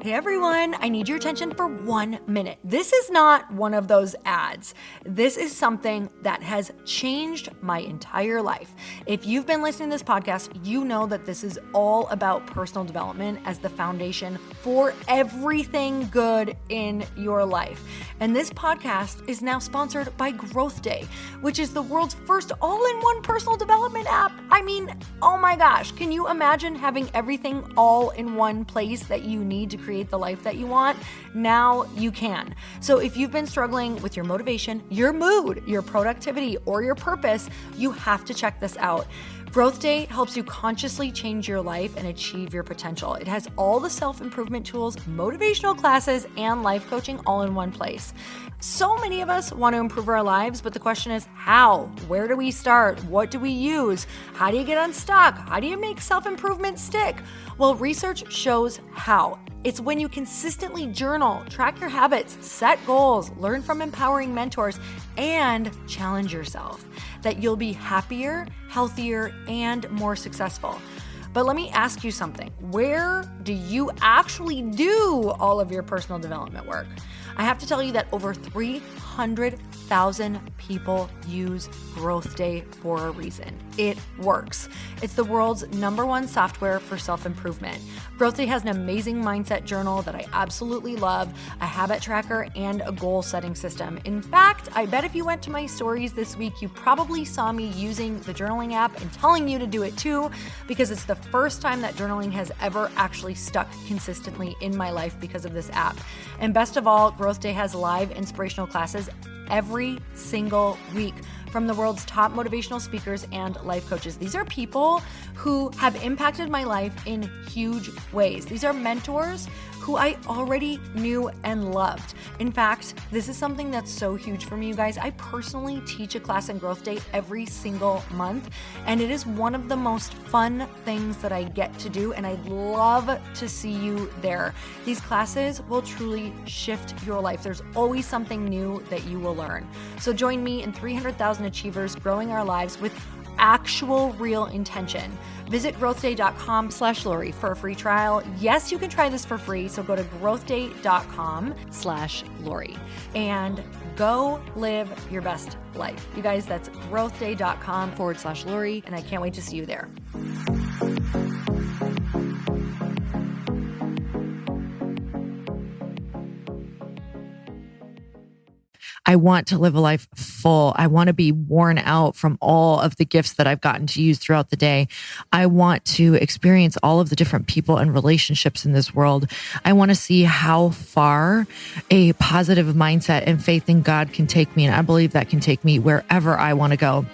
Hey everyone, I need your attention for 1 minute. This is not one of those ads. This is something that has changed my entire life. If you've been listening to this podcast, you know that this is all about personal development as the foundation for everything good in your life. And this podcast is now sponsored by Growth Day, which is the world's first all-in-one personal development app. I mean, oh my gosh, can you imagine having everything all in one place that you need to create the life that you want? Now you can. So if you've been struggling with your motivation, your mood, your productivity, or your purpose, you have to check this out. Growth Day helps you consciously change your life and achieve your potential. It has all the self-improvement tools, motivational classes, and life coaching all in one place. So many of us want to improve our lives, but the question is how? Where do we start? What do we use? How do you get unstuck? How do you make self-improvement stick? Well, research shows how. It's when you consistently journal, track your habits, set goals, learn from empowering mentors, and challenge yourself that you'll be happier, healthier, and more successful. But let me ask you something. Where do you actually do all of your personal development work? I have to tell you that over 300,000 people use Growth Day for a reason. It works. It's the world's #1 software for self-improvement. Growth Day has an amazing mindset journal that I absolutely love, a habit tracker, and a goal-setting system. In fact, I bet if you went to my stories this week, you probably saw me using the journaling app and telling you to do it too, because it's the first time that journaling has ever actually stuck consistently in my life because of this app. And best of all, Growth Day has live inspirational classes every single week from the world's top motivational speakers and life coaches. These are people who have impacted my life in huge ways. These are mentors who I already knew and loved. In fact, this is something that's so huge for me, you guys. I personally teach a class in Growth Day every single month, and it is one of the most fun things that I get to do, and I'd love to see you there. These classes will truly shift your life. There's always something new that you will learn. So join me and 300,000 achievers growing our lives with actual real intention. Visit growthday.com/Lori for a free trial. Yes, you can try this for free. So go to growthday.com/Lori and go live your best life. You guys, that's growthday.com/Lori. And I can't wait to see you there. I want to live a life full. I want to be worn out from all of the gifts that I've gotten to use throughout the day. I want to experience all of the different people and relationships in this world. I want to see how far a positive mindset and faith in God can take me. And I believe that can take me wherever I want to go.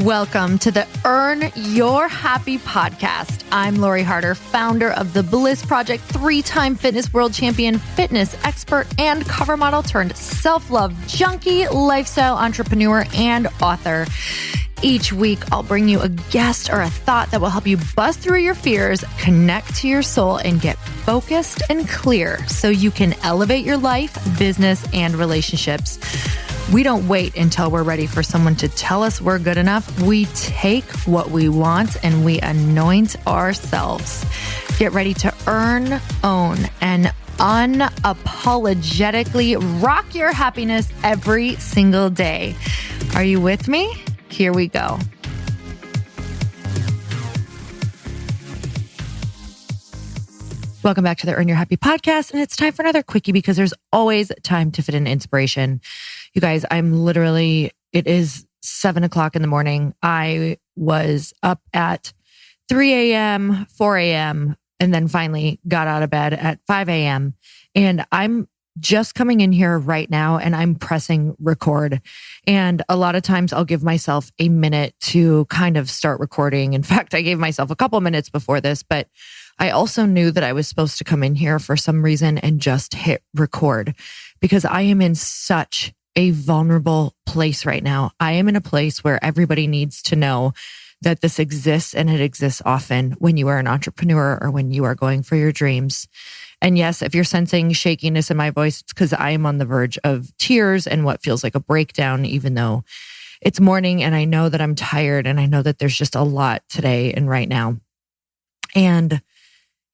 Welcome to the Earn Your Happy podcast. I'm Lori Harder, founder of the Bliss Project, 3-time fitness world champion, fitness expert, and cover model turned self-love junkie, lifestyle entrepreneur, and author. Each week, I'll bring you a guest or a thought that will help you bust through your fears, connect to your soul, and get focused and clear so you can elevate your life, business, and relationships. We don't wait until we're ready for someone to tell us we're good enough. We take what we want and we anoint ourselves. Get ready to earn, own, and unapologetically rock your happiness every single day. Are you with me? Here we go. Welcome back to the Earn Your Happy podcast. And it's time for another quickie because there's always time to fit in inspiration. You guys, it is 7:00 in the morning. I was up at 3 a.m., 4 a.m., and then finally got out of bed at 5 a.m. And I'm just coming in here right now and I'm pressing record. And a lot of times I'll give myself a minute to kind of start recording. In fact, I gave myself a couple minutes before this, but I also knew that I was supposed to come in here for some reason and just hit record because I am in such a vulnerable place right now. I am in a place where everybody needs to know that this exists and it exists often when you are an entrepreneur or when you are going for your dreams. And yes, if you're sensing shakiness in my voice, it's because I am on the verge of tears and what feels like a breakdown, even though it's morning and I know that I'm tired and I know that there's just a lot today and right now. And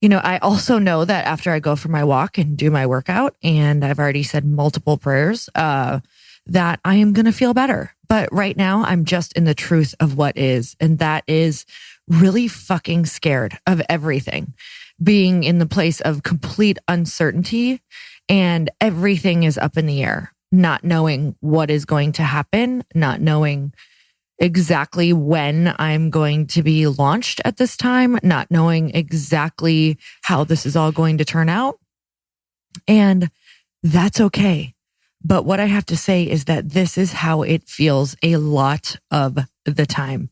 I also know that after I go for my walk and do my workout, and I've already said multiple prayers, that I am going to feel better. But right now I'm just in the truth of what is. And that is really fucking scared of everything, being in the place of complete uncertainty and everything is up in the air, not knowing what is going to happen, not knowing exactly when I'm going to be launched at this time, not knowing exactly how this is all going to turn out. And that's okay. But what I have to say is that this is how it feels a lot of the time.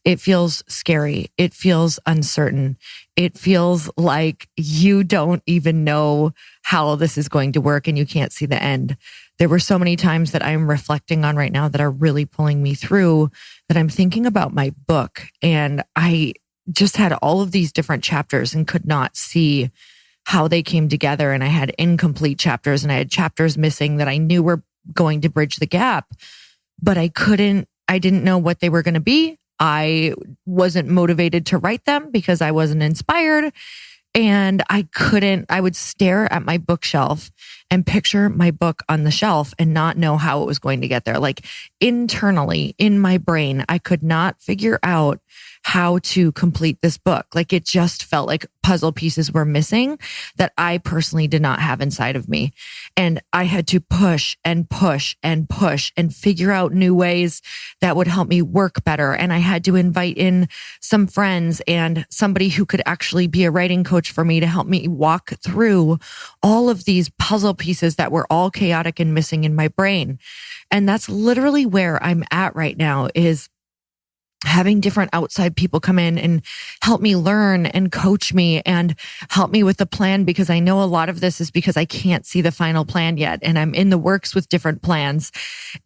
It feels scary. It feels uncertain. It feels like you don't even know how this is going to work and you can't see the end. There were so many times that I'm reflecting on right now that are really pulling me through, that I'm thinking about my book, and I just had all of these different chapters and could not see how they came together. And I had incomplete chapters and I had chapters missing that I knew were going to bridge the gap, but I didn't know what they were going to be. I wasn't motivated to write them because I wasn't inspired. And I would stare at my bookshelf and picture my book on the shelf and not know how it was going to get there. Like internally in my brain, I could not figure out how to complete this book. Like it just felt like puzzle pieces were missing that I personally did not have inside of me. And I had to push and push and push and figure out new ways that would help me work better. And I had to invite in some friends and somebody who could actually be a writing coach for me to help me walk through all of these puzzle pieces that were all chaotic and missing in my brain. And that's literally where I'm at right now, is having different outside people come in and help me learn and coach me and help me with the plan, because I know a lot of this is because I can't see the final plan yet. And I'm in the works with different plans.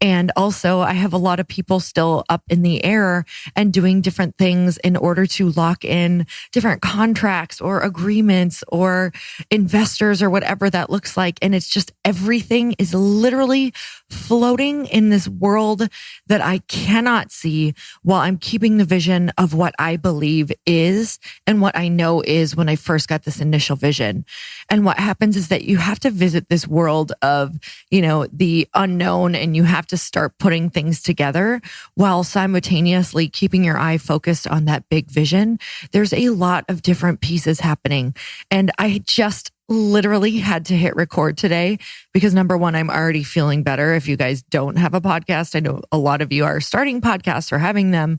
And also I have a lot of people still up in the air and doing different things in order to lock in different contracts or agreements or investors or whatever that looks like. And it's just everything is literally floating in this world that I cannot see, while I'm keeping the vision of what I believe is and what I know is when I first got this initial vision. And what happens is that you have to visit this world of, the unknown, and you have to start putting things together while simultaneously keeping your eye focused on that big vision. There's a lot of different pieces happening. And I just literally had to hit record today because, number one, I'm already feeling better. If you guys don't have a podcast, I know a lot of you are starting podcasts or having them.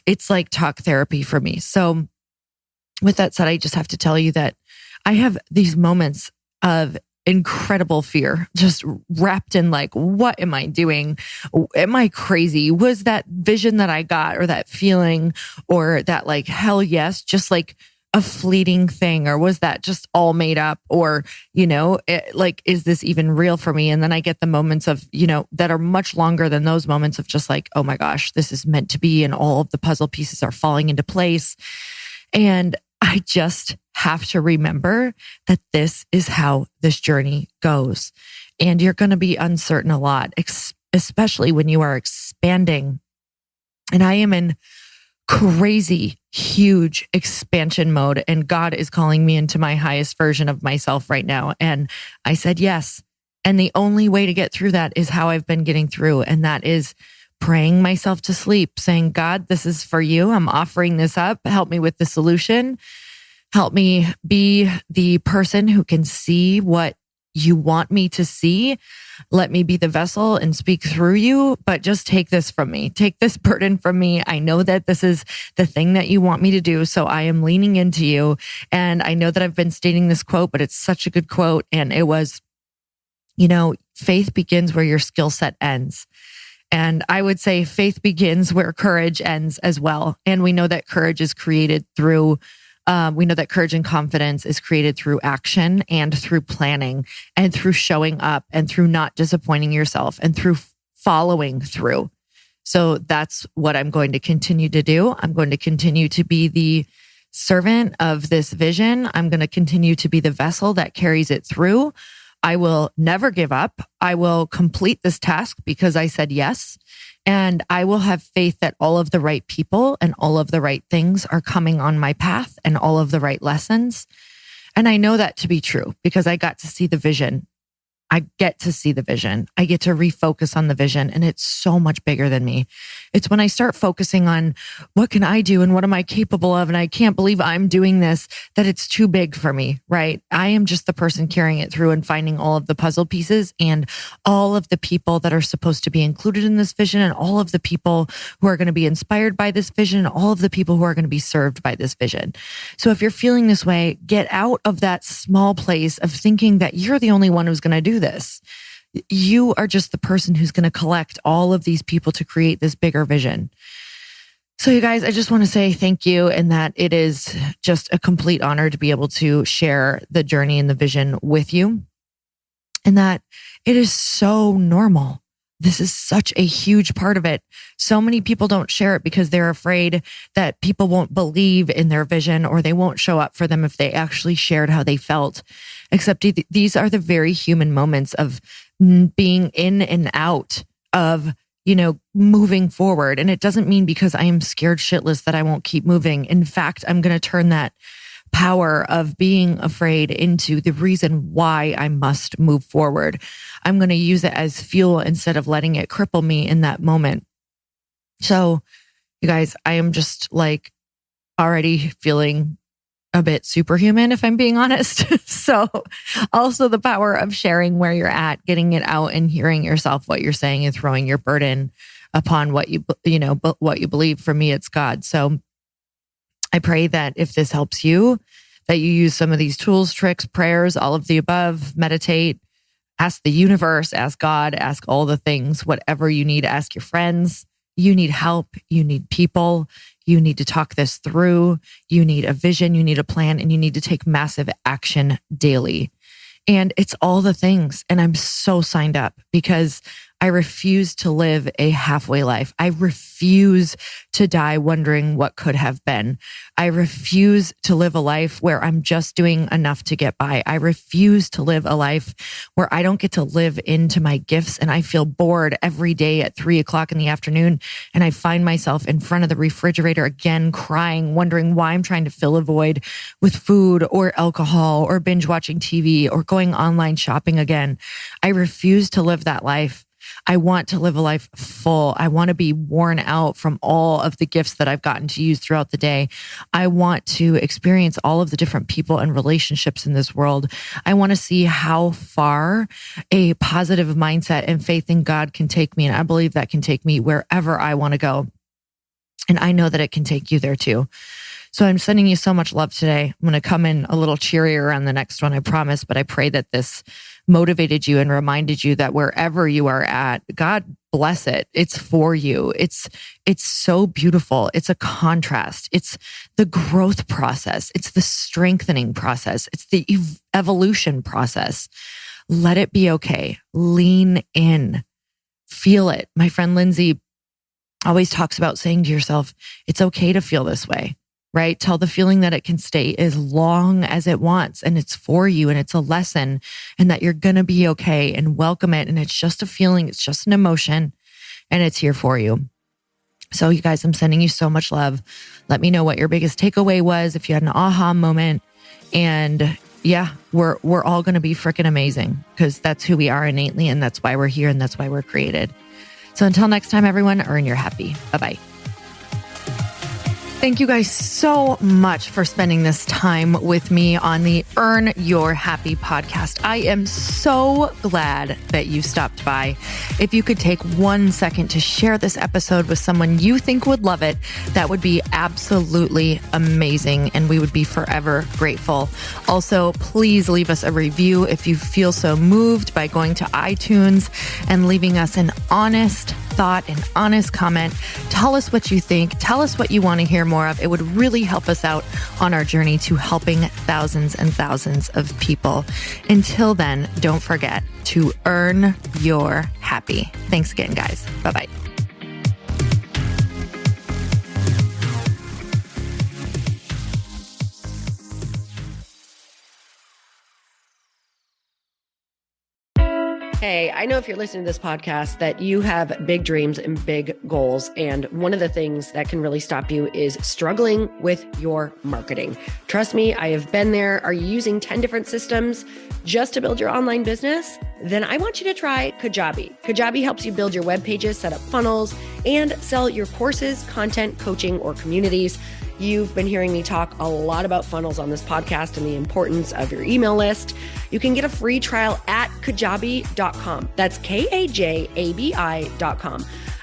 It's like talk therapy for me. So with that said, I just have to tell you that I have these moments of incredible fear, just wrapped in like, what am I doing? Am I crazy? Was that vision that I got, or that feeling, or that like, hell yes, just like a fleeting thing? Or was that just all made up? Or, is this even real for me? And then I get the moments of, that are much longer than those moments of just like, oh my gosh, this is meant to be. And all of the puzzle pieces are falling into place. And I just have to remember that this is how this journey goes. And you're going to be uncertain a lot, especially when you are expanding. And I am in crazy, huge expansion mode. And God is calling me into my highest version of myself right now. And I said yes. And the only way to get through that is how I've been getting through. And that is praying myself to sleep, saying, God, this is for you. I'm offering this up. Help me with the solution. Help me be the person who can see what you want me to see. Let me be the vessel and speak through you, but just take this from me. Take this burden from me. I know that this is the thing that you want me to do. So I am leaning into you. And I know that I've been stating this quote, but it's such a good quote. And it was, faith begins where your skill set ends. And I would say faith begins where courage ends as well. And we know that courage is created through we know that courage and confidence is created through action and through planning and through showing up and through not disappointing yourself and through following through. So that's what I'm going to continue to do. I'm going to continue to be the servant of this vision. I'm going to continue to be the vessel that carries it through. I will never give up. I will complete this task because I said yes. And I will have faith that all of the right people and all of the right things are coming on my path and all of the right lessons. And I know that to be true because I got to see the vision. I get to see the vision. I get to refocus on the vision, and it's so much bigger than me. It's when I start focusing on what can I do and what am I capable of, and I can't believe I'm doing this, that it's too big for me, right? I am just the person carrying it through and finding all of the puzzle pieces and all of the people that are supposed to be included in this vision and all of the people who are going to be inspired by this vision, and all of the people who are going to be served by this vision. So if you're feeling this way, get out of that small place of thinking that you're the only one who's going to do this. You are just the person who's going to collect all of these people to create this bigger vision. So you guys, I just want to say thank you, and that it is just a complete honor to be able to share the journey and the vision with you, and that it is so normal. This is such a huge part of it. So many people don't share it because they're afraid that people won't believe in their vision, or they won't show up for them if they actually shared how they felt. Except these are the very human moments of being in and out of, moving forward. And it doesn't mean because I am scared shitless that I won't keep moving. In fact, I'm going to turn that power of being afraid into the reason why I must move forward. I'm going to use it as fuel instead of letting it cripple me in that moment. So, you guys, I am just already feeling a bit superhuman, if I'm being honest. So also the power of sharing where you're at, getting it out and hearing yourself, what you're saying, and throwing your burden upon what what you believe. For me, it's God. So I pray that if this helps you, that you use some of these tools, tricks, prayers, all of the above, meditate, ask the universe, ask God, ask all the things, whatever you need, ask your friends. You need help. You need people. You need to talk this through. You need a vision. You need a plan, and you need to take massive action daily. And it's all the things. And I'm so signed up because I refuse to live a halfway life. I refuse to die wondering what could have been. I refuse to live a life where I'm just doing enough to get by. I refuse to live a life where I don't get to live into my gifts and I feel bored every day at 3:00 in the afternoon. And I find myself in front of the refrigerator again, crying, wondering why I'm trying to fill a void with food or alcohol or binge watching TV or going online shopping again. I refuse to live that life. I want to live a life full. I want to be worn out from all of the gifts that I've gotten to use throughout the day. I want to experience all of the different people and relationships in this world. I want to see how far a positive mindset and faith in God can take me. And I believe that can take me wherever I want to go. And I know that it can take you there too. So I'm sending you so much love today. I'm going to come in a little cheerier on the next one, I promise. But I pray that this motivated you and reminded you that wherever you are at, God bless it. It's for you. It's so beautiful. It's a contrast. It's the growth process. It's the strengthening process. It's the evolution process. Let it be okay. Lean in. Feel it. My friend Lindsay always talks about saying to yourself, it's okay to feel this way. Right? Tell the feeling that it can stay as long as it wants, and it's for you, and it's a lesson, and that you're going to be okay, and welcome it. And it's just a feeling. It's just an emotion, and it's here for you. So you guys, I'm sending you so much love. Let me know what your biggest takeaway was, if you had an aha moment. And yeah, we're all going to be freaking amazing because that's who we are innately, and that's why we're here, and that's why we're created. So until next time, everyone, earn your happy. Bye-bye. Thank you guys so much for spending this time with me on the Earn Your Happy podcast. I am so glad that you stopped by. If you could take 1 second to share this episode with someone you think would love it, that would be absolutely amazing, and we would be forever grateful. Also, please leave us a review if you feel so moved by going to iTunes and leaving us an honest thought, an honest comment. Tell us what you think. Tell us what you want to hear more of. It would really help us out on our journey to helping thousands and thousands of people. Until then, don't forget to earn your happy. Thanks again, guys. Bye-bye. Hey, I know if you're listening to this podcast that you have big dreams and big goals. And one of the things that can really stop you is struggling with your marketing. Trust me, I have been there. Are you using 10 different systems just to build your online business? Then I want you to try Kajabi. Kajabi helps you build your web pages, set up funnels, and sell your courses, content, coaching, or communities. You've been hearing me talk a lot about funnels on this podcast and the importance of your email list. You can get a free trial at kajabi.com. That's Kajabi.com.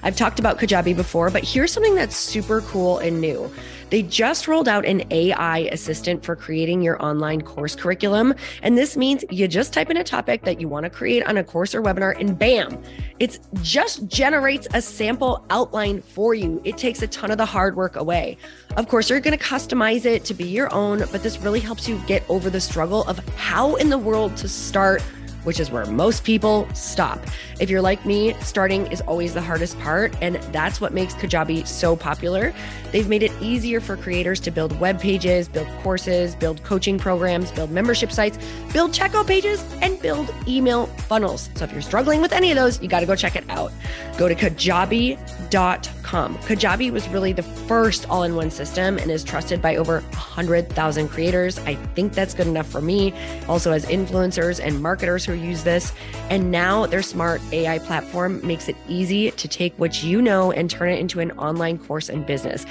I've talked about Kajabi before, but here's something that's super cool and new. They just rolled out an AI assistant for creating your online course curriculum. And this means you just type in a topic that you want to create on a course or webinar and bam, it just generates a sample outline for you. It takes a ton of the hard work away. Of course, you're going to customize it to be your own, but this really helps you get over the struggle of how in the world to start, which is where most people stop. If you're like me, starting is always the hardest part, and that's what makes Kajabi so popular. They've made it easier for creators to build web pages, build courses, build coaching programs, build membership sites, build checkout pages, and build email funnels. So if you're struggling with any of those, you got to go check it out. Go to Kajabi.com. Kajabi was really the first all-in-one system and is trusted by over 100,000 creators. I think that's good enough for me. Also has influencers and marketers who use this. And now their smart AI platform makes it easy to take what you know and turn it into an online course and business.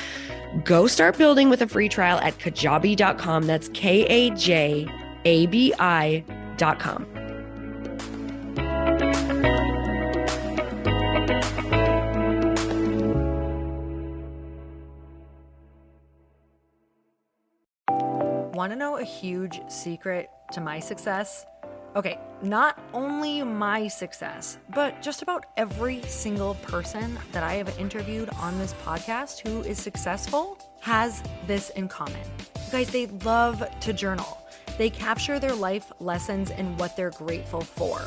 Go start building with a free trial at kajabi.com. That's Kajabi.com. Want to know a huge secret to my success? Okay, not only my success, but just about every single person that I have interviewed on this podcast who is successful has this in common. You guys, they love to journal. They capture their life lessons and what they're grateful for.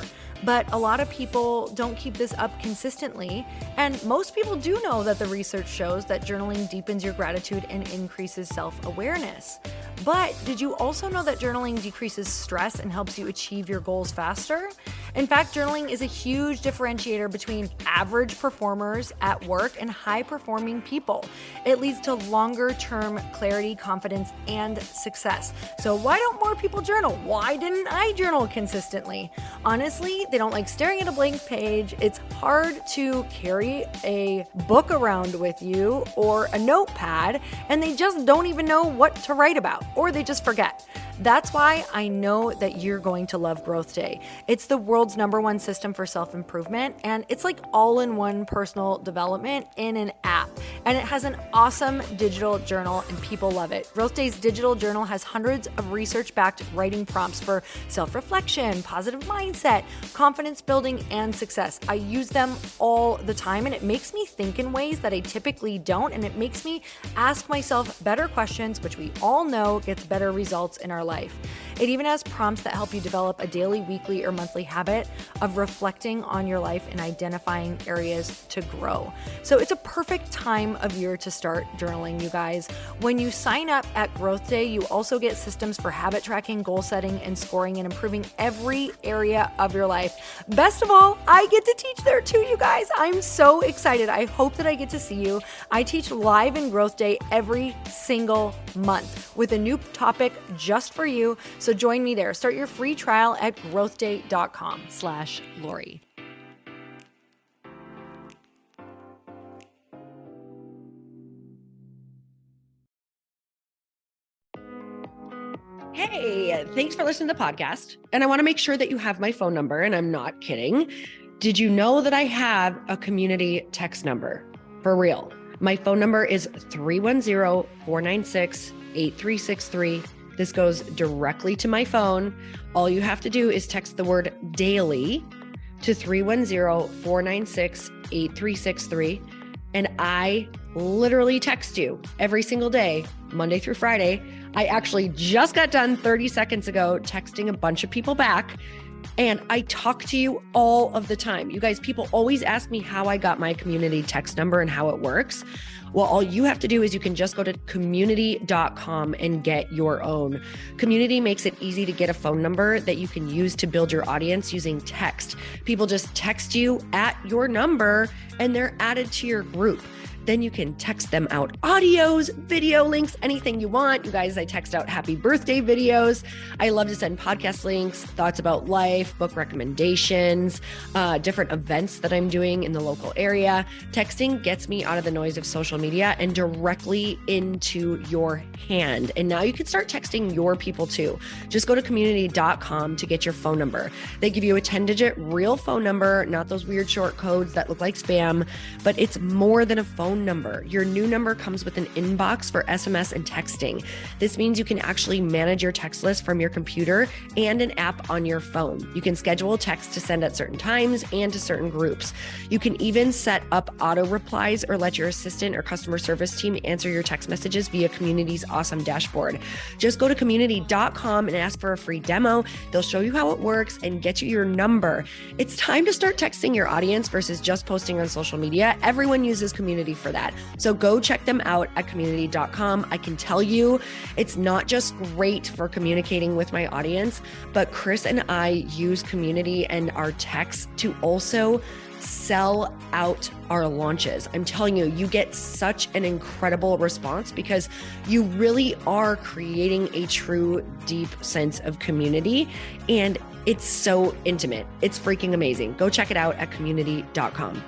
But a lot of people don't keep this up consistently. And most people do know that the research shows that journaling deepens your gratitude and increases self-awareness. But did you also know that journaling decreases stress and helps you achieve your goals faster? In fact, journaling is a huge differentiator between average performers at work and high-performing people. It leads to longer-term clarity, confidence, and success. So why don't more people journal? Why didn't I journal consistently? Honestly, they don't like staring at a blank page. It's hard to carry a book around with you or a notepad, and they just don't even know what to write about, or they just forget. That's why I know that you're going to love Growth Day. It's the world's #1 system for self-improvement, and it's like all-in-one personal development in an app. And it has an awesome digital journal, and people love it. Growth Day's digital journal has hundreds of research-backed writing prompts for self-reflection, positive mindset, confidence building, and success. I use them all the time, and it makes me think in ways that I typically don't, and it makes me ask myself better questions, which we all know gets better results in our life. It even has prompts that help you develop a daily, weekly, or monthly habit of reflecting on your life and identifying areas to grow. So it's a perfect time of year to start journaling, you guys. When you sign up at Growth Day, you also get systems for habit tracking, goal setting, and scoring, and improving every area of your life. Best of all, I get to teach there too, you guys. I'm so excited. I hope that I get to see you. I teach live in Growth Day every single month with a new topic just for you. So join me there. Start your free trial at growthday.com/Lori. Hey, thanks for listening to the podcast. And I want to make sure that you have my phone number, and I'm not kidding. Did you know that I have a community text number? For real. My phone number is 310-496-8363. This goes directly to my phone. All you have to do is text the word daily to 310-496-8363. And I literally text you every single day, Monday through Friday. I actually just got done 30 seconds ago texting a bunch of people back And I talk to you all of the time. You guys, people always ask me how I got my community text number and how it works. Well, all you have to do is you can just go to community.com and get your own. Community makes it easy to get a phone number that you can use to build your audience using text. People just text you at your number and they're added to your group. Then you can text them out audios, video links, anything you want. You guys, I text out happy birthday videos. I love to send podcast links, thoughts about life, book recommendations, different events that I'm doing in the local area. Texting gets me out of the noise of social media and directly into your hand. And now you can start texting your people too. Just go to community.com to get your phone number. They give you a 10-digit real phone number, not those weird short codes that look like spam, but it's more than a phone number. Your new number comes with an inbox for SMS and texting. This means you can actually manage your text list from your computer and an app on your phone. You can schedule text to send at certain times and to certain groups. You can even set up auto replies or let your assistant or customer service team answer your text messages via Community's awesome dashboard. Just go to community.com and ask for a free demo. They'll show you how it works and get you your number. It's time to start texting your audience versus just posting on social media. Everyone uses Community for that. So go check them out at community.com. I can tell you it's not just great for communicating with my audience, but Chris and I use Community and our texts to also sell out our launches. I'm telling you, you get such an incredible response because you really are creating a true, deep sense of community. And it's so intimate. It's freaking amazing. Go check it out at community.com.